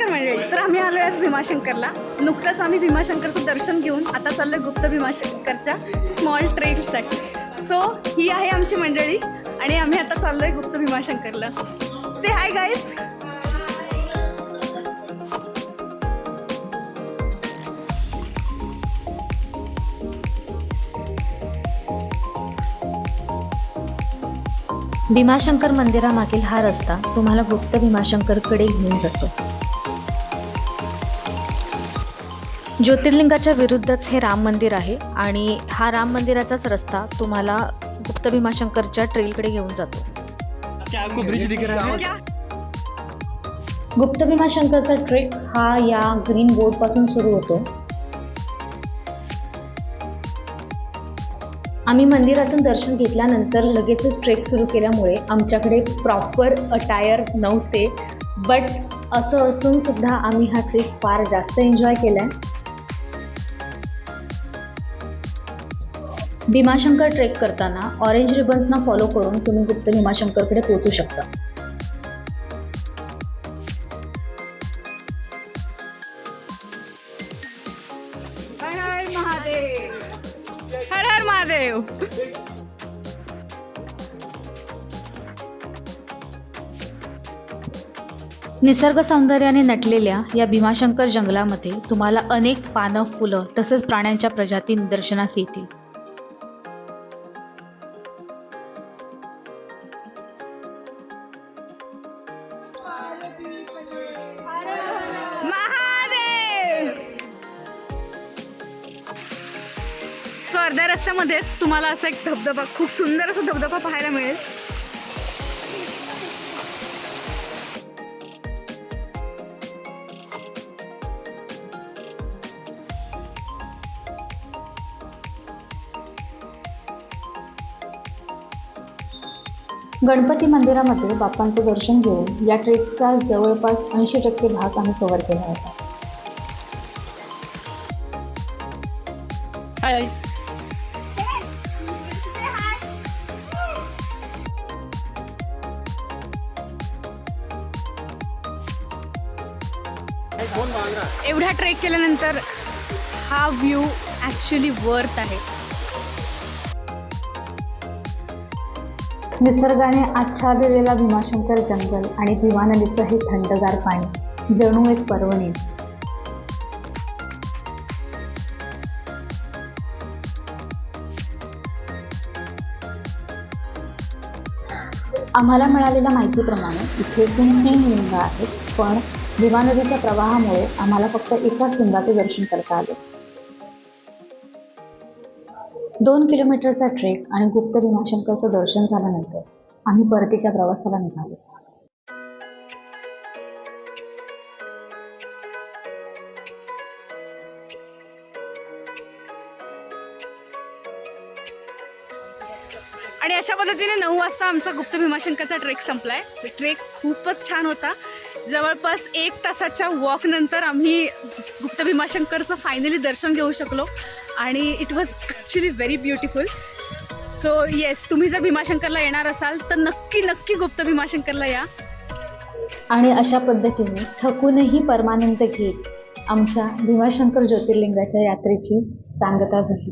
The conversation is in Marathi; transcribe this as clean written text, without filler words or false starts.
नमस्कार मंडळी. तर आम्ही आलो आज भीमाशंकरला. नुकतंच आम्ही भीमाशंकरचं दर्शन घेऊन आता चाललो गुप्त भीमाशंकरच्या स्मॉल ट्रेलसाठी. सो ही आहे आमची मंडळी आणि आम्ही आता चाललोय गुप्त भीमाशंकरला. से हाय गाईज. भीमाशंकर मंदिरामागील हा रस्ता तुम्हाला गुप्त भीमाशंकरकडे घेऊन जातो. ज्योतिर्लिंगाच्या विरुद्धच हे राम मंदिर आहे आणि हा राम मंदिराचाच रस्ता तुम्हाला गुप्त भीमाशंकरच्या ट्रेलकडे घेऊन जातो. गुप्त भीमाशंकरचा ट्रेक हा या ग्रीन बोर्ड पासून सुरू होतो. आम्ही मंदिरातून दर्शन घेतल्यानंतर लगेचच ट्रेक सुरू केल्यामुळे आमच्याकडे प्रॉपर अटायर नव्हते, बट असं असून सुद्धा आम्ही हा ट्रेक फार जास्त एन्जॉय केलाय. भीमाशंकर ट्रेक करताना ऑरेंज रिबन्सना फॉलो करून तुम्ही गुप्त भीमाशंकरकडे पोहोचू शकता. हर हर महादेव. हर हर महादेव. निसर्ग सौंदर्याने नटलेल्या या भीमाशंकर जंगलामध्ये तुम्हाला अनेक पानं, फुलं तसेच प्राण्यांच्या प्रजाती निदर्शनास येतील. महादेव. सो अर्ध्या रस्त्यामध्येच तुम्हाला असा एक धबधबा, खूप सुंदर असा धबधबा पाहायला मिळेल. गणपती मंदिरामध्ये बाप्पांचं दर्शन घेऊन या ट्रेकचा जवळपास 80% भाग आम्ही कव्हर केला होता. हाय. एवढा ट्रेक केल्यानंतर हा व्ह्यू ॲक्च्युली वर्थ आहे. निसर्गाने आच्छादलेला भीमाशंकर जंगल आणि भीमा नदीचं हे थंडगार पाणी जणू एक पर्वणीच. आम्हाला मिळालेल्या माहितीप्रमाणे इथे 3 लिंग आहेत, पण भीमा नदीच्या प्रवाहामुळे आम्हाला फक्त एकाच लिंगाचे दर्शन करता आले. 2 किलोमीटरचा ट्रेक आणि गुप्त भीमाशंकरचं दर्शन झाल्यानंतर आम्ही परतीच्या प्रवासाला निघालो. आणि अशा पद्धतीने 9 वाजता आमचा गुप्त भीमाशंकरचा ट्रेक संपलाय. ट्रेक खूपच छान होता. जवळपास 1 तासाच्या वॉक नंतर आम्ही गुप्त भीमाशंकरचं फायनली दर्शन घेऊ शकलो आणि it was actually very beautiful. So yes, तुम्ही जर भीमाशंकरला येणार असाल तर नक्की नक्की गुप्त भीमाशंकरला या. आणि अशा पद्धतीने थकूनही परमानंद घेत आमच्या भीमाशंकर ज्योतिर्लिंगाच्या यात्रेची सांगता झाली.